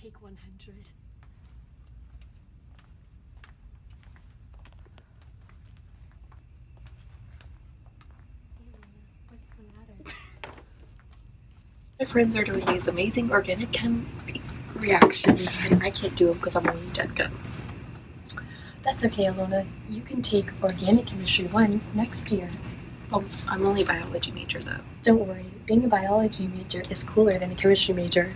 take 100. What's the matter? My friends are doing these amazing organic chem reactions, and I can't do them because I'm only Gen Chem. That's okay, Alona. You can take Organic Chemistry 1 next year. Oh, I'm only a biology major though. Don't worry, being a biology major is cooler than a chemistry major.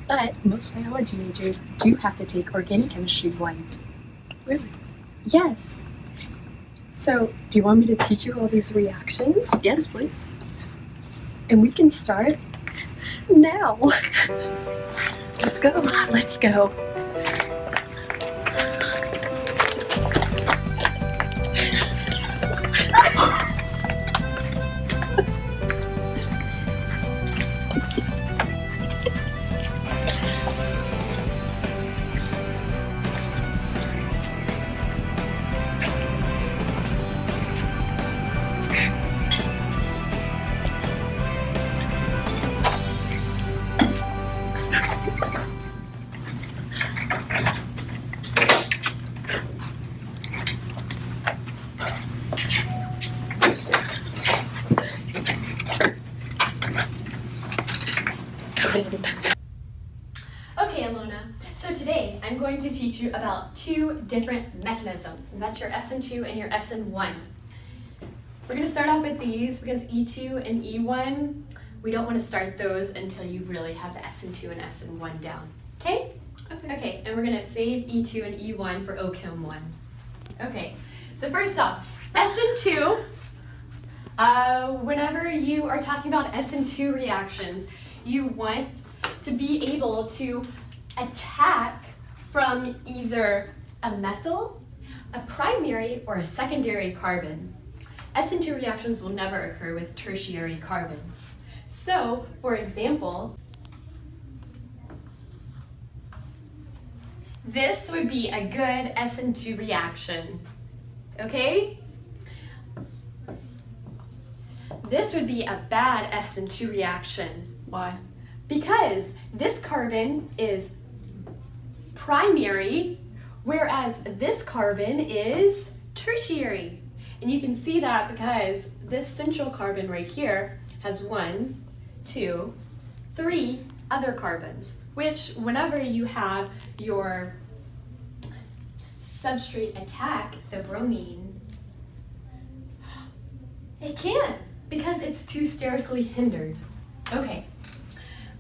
But most biology majors do have to take Organic Chemistry 1. Really? Yes. So, do you want me to teach you all these reactions? Yes, please. And we can start now. Let's go. Let's go. Okay, Alona, so today I'm going to teach you about two different mechanisms, and that's your SN2 and your SN1. We're going to start off with these because E2 and E1, we don't want to start those until you really have the SN2 and SN1 down. Okay? Okay, and we're going to save E2 and E1 for OChem 1. Okay, so first off, SN2, whenever you are talking about SN2 reactions, you want to be able to attack from either a methyl, a primary, or a secondary carbon. SN2 reactions will never occur with tertiary carbons. So, for example, this would be a good SN2 reaction, okay? This would be a bad SN2 reaction. Why? Because this carbon is primary, whereas this carbon is tertiary. And you can see that because this central carbon right here has 1, 2, 3 other carbons, which whenever you have your substrate attack the bromine, it can't because it's too sterically hindered. Okay.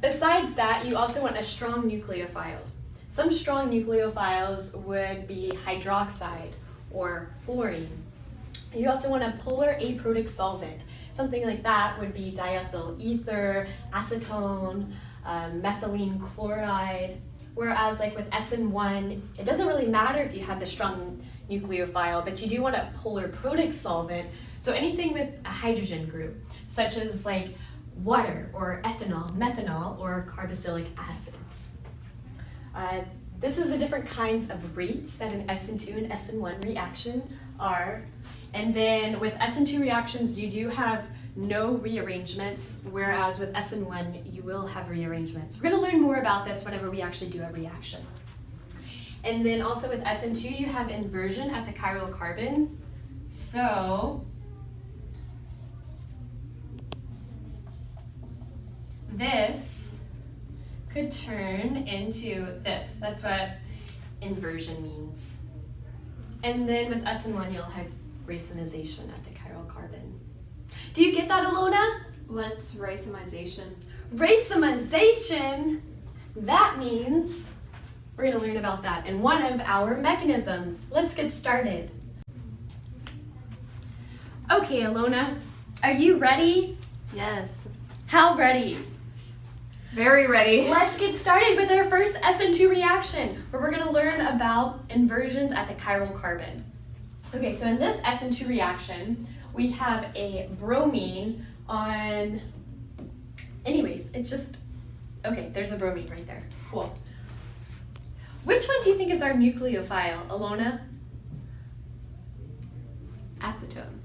Besides that, you also want a strong nucleophile. Some strong nucleophiles would be hydroxide or fluorine. You also want a polar aprotic solvent. Something like that would be diethyl ether, acetone, methylene chloride. Whereas like with SN1, it doesn't really matter if you have the strong nucleophile, but you do want a polar protic solvent. So anything with a hydrogen group, such as like water or ethanol, methanol, or carboxylic acids. This is the different kinds of rates that an SN2 and SN1 reaction are. And then with SN2 reactions, you do have no rearrangements, whereas with SN1, you will have rearrangements. We're going to learn more about this whenever we actually do a reaction. And then also with SN2, you have inversion at the chiral carbon. So this could turn into this. That's what inversion means. And then with SN1, you'll have racemization at the chiral carbon. Do you get that, Alona? What's racemization? Racemization, that means we're going to learn about that in one of our mechanisms. Let's get started. Okay, Alona, are you ready? Yes. How ready? Very ready. Let's get started with our first SN2 reaction, where we're going to learn about inversions at the chiral carbon. Okay, so in this SN2 reaction, we have a bromine on, anyways, it's just, okay, there's a bromine right there. Cool. Which one do you think is our nucleophile, Alona? Acetone.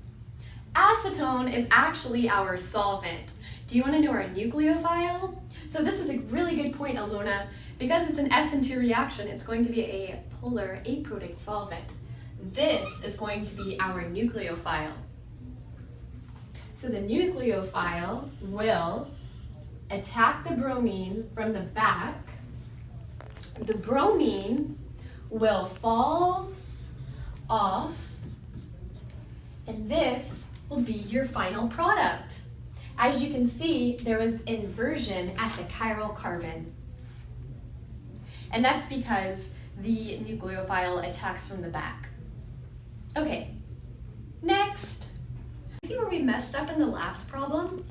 Acetone is actually our solvent. Do you want to know our nucleophile? So this is a really good point, Alona. Because it's an SN2 reaction, it's going to be a polar aprotic solvent. This is going to be our nucleophile. So the nucleophile will attack the bromine from the back. The bromine will fall off, and this will be your final product. As you can see, there was inversion at the chiral carbon. And that's because the nucleophile attacks from the back. Okay, next. See where we messed up in the last problem?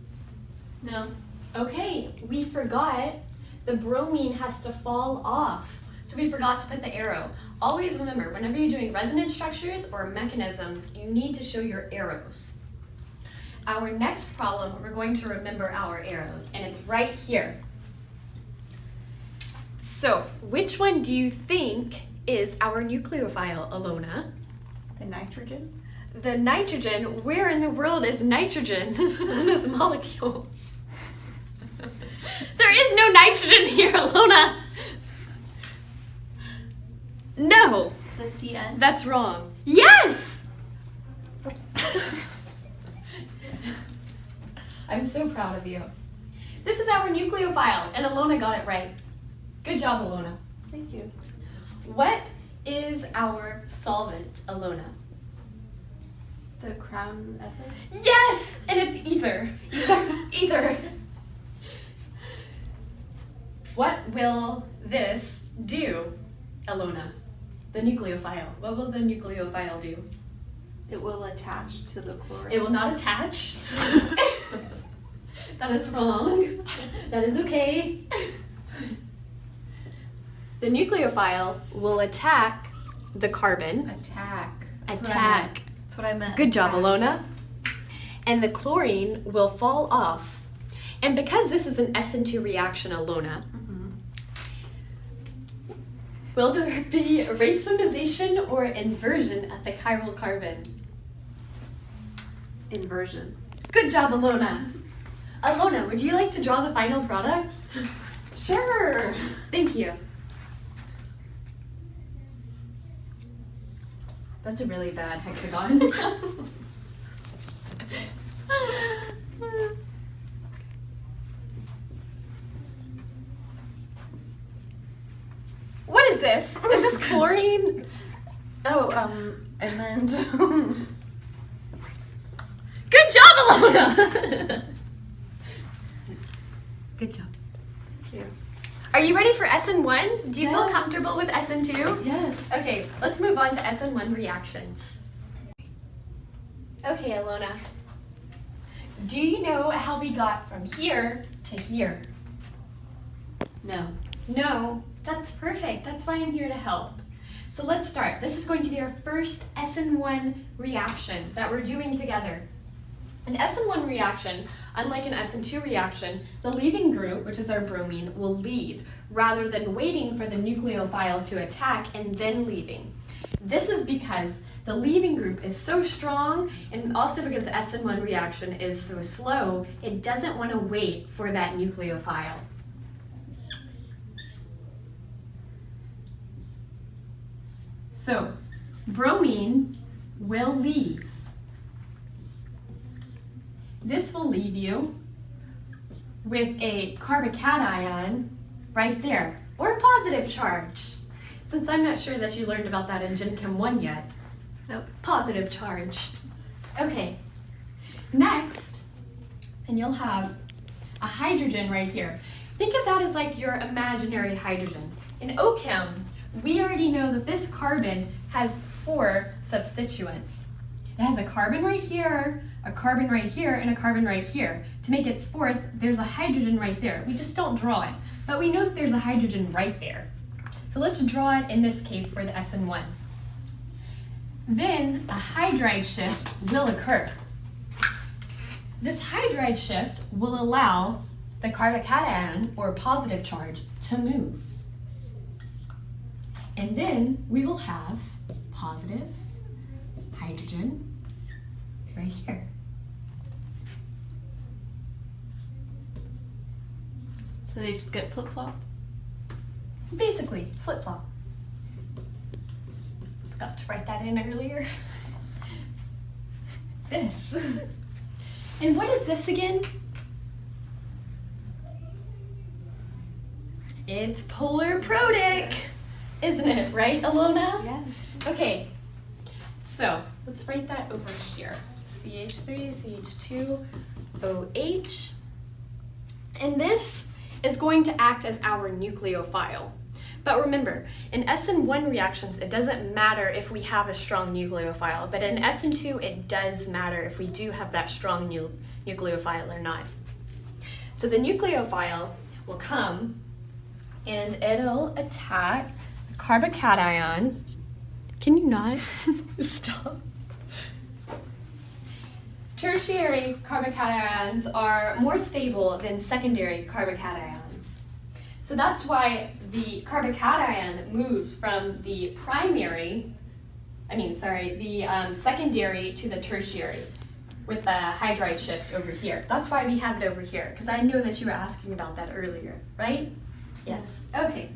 No. Okay, we forgot the bromine has to fall off. So we forgot to put the arrow. Always remember, whenever you're doing resonance structures or mechanisms, you need to show your arrows. Our next problem, we're going to remember our arrows, and it's right here. So, which one do you think is our nucleophile, Alona? The nitrogen? The nitrogen? Where in the world is nitrogen in this molecule? There is no nitrogen here, Alona! No! The CN? That's wrong. Yes! I'm so proud of you. This is our nucleophile, and Alona got it right. Good job, Alona. Thank you. What is our solvent, Alona? The crown ether? Yes! And it's ether. Ether. What will this do, Alona? The nucleophile. What will the nucleophile do? It will attach to the chlorine. It will not attach. That is wrong. That is okay. The nucleophile will attack the carbon. Attack. Attack. That's what I meant. Good job, Attack. Alona. And the chlorine will fall off. And because this is an SN2 reaction, Alona, will there be racemization or inversion at the chiral carbon? Inversion. Good job, Alona. Alona, would you like to draw the final product? Sure. Thank you. That's a really bad hexagon. What is this? Is this chlorine? Oh, I meant. Good job, Alona! Good job. Thank you. Are you ready for SN1? Do you feel Yes. comfortable with SN2? Yes. Okay, let's move on to SN1 reactions. Okay, Alona. Do you know how we got from here to here? No. No, that's perfect. That's why I'm here to help. So let's start. This is going to be our first SN1 reaction that we're doing together. An SN1 reaction, unlike an SN2 reaction, the leaving group, which is our bromine, will leave rather than waiting for the nucleophile to attack and then leaving. This is because the leaving group is so strong, and also because the SN1 reaction is so slow, it doesn't want to wait for that nucleophile. So, bromine will leave. This will leave you with a carbocation right there, or a positive charge. Since I'm not sure that you learned about that in Gen Chem 1 yet. Nope, positive charge. Okay, next, and you'll have a hydrogen right here. Think of that as like your imaginary hydrogen. In OChem, we already know that this carbon has 4 substituents. It has a carbon right here, a carbon right here, and a carbon right here. To make its 4th, there's a hydrogen right there. We just don't draw it, but we know that there's a hydrogen right there. So let's draw it in this case for the SN1. Then a hydride shift will occur. This hydride shift will allow the carbocation, or positive charge, to move. And then we will have positive hydrogen right here. So they just get flip-flopped? Basically, flip-flop. Forgot to write that in earlier. This. And what is this again? It's polar protic, isn't it? Right, Alona? Yes. Okay, so let's write that over here. CH3, CH2, OH. And this is going to act as our nucleophile. But remember, in SN1 reactions, it doesn't matter if we have a strong nucleophile, but in SN2, it does matter if we do have that strong nucleophile or not. So the nucleophile will come and it'll attack the carbocation. Can you not? Stop. Tertiary carbocations are more stable than secondary carbocations. So that's why the carbocation moves from the secondary to the tertiary with the hydride shift over here. That's why we have it over here, because I know that you were asking about that earlier, right? Yes. Okay.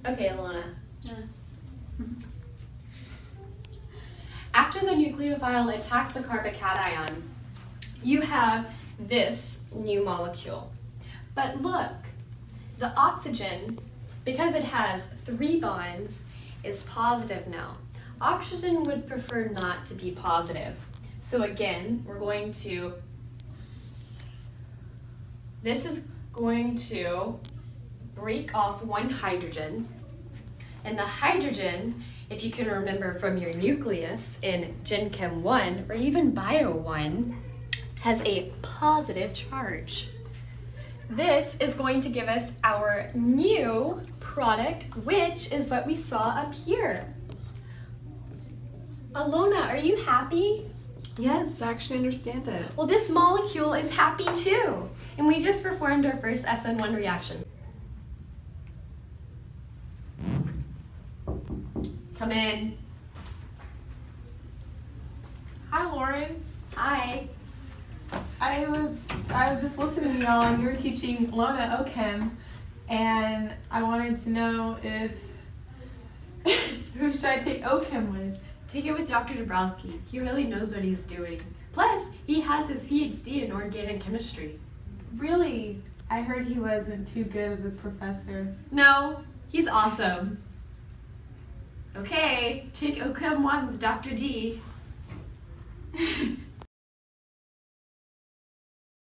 Okay, Alona. Yeah. After the nucleophile attacks the carbocation, you have this new molecule. But look, the oxygen, because it has 3 bonds, is positive now. Oxygen would prefer not to be positive. So again, this is going to break off 1 hydrogen. And the hydrogen, if you can remember from your nucleus in Gen Chem 1 or even Bio 1, has a positive charge. This is going to give us our new product, which is what we saw up here. Alona, are you happy? Yes, I actually understand it. Well, this molecule is happy too. And we just performed our first SN1 reaction. Come in. Hi, Lauren. Hi. I was just listening to y'all, and you were teaching Lona OChem, and I wanted to know if who should I take OChem with? Take it with Dr. Dabrowski. He really knows what he's doing. Plus, he has his PhD in organic chemistry. Really? I heard he wasn't too good of a professor. No, he's awesome. Okay, take OChem 1 with Dr. D.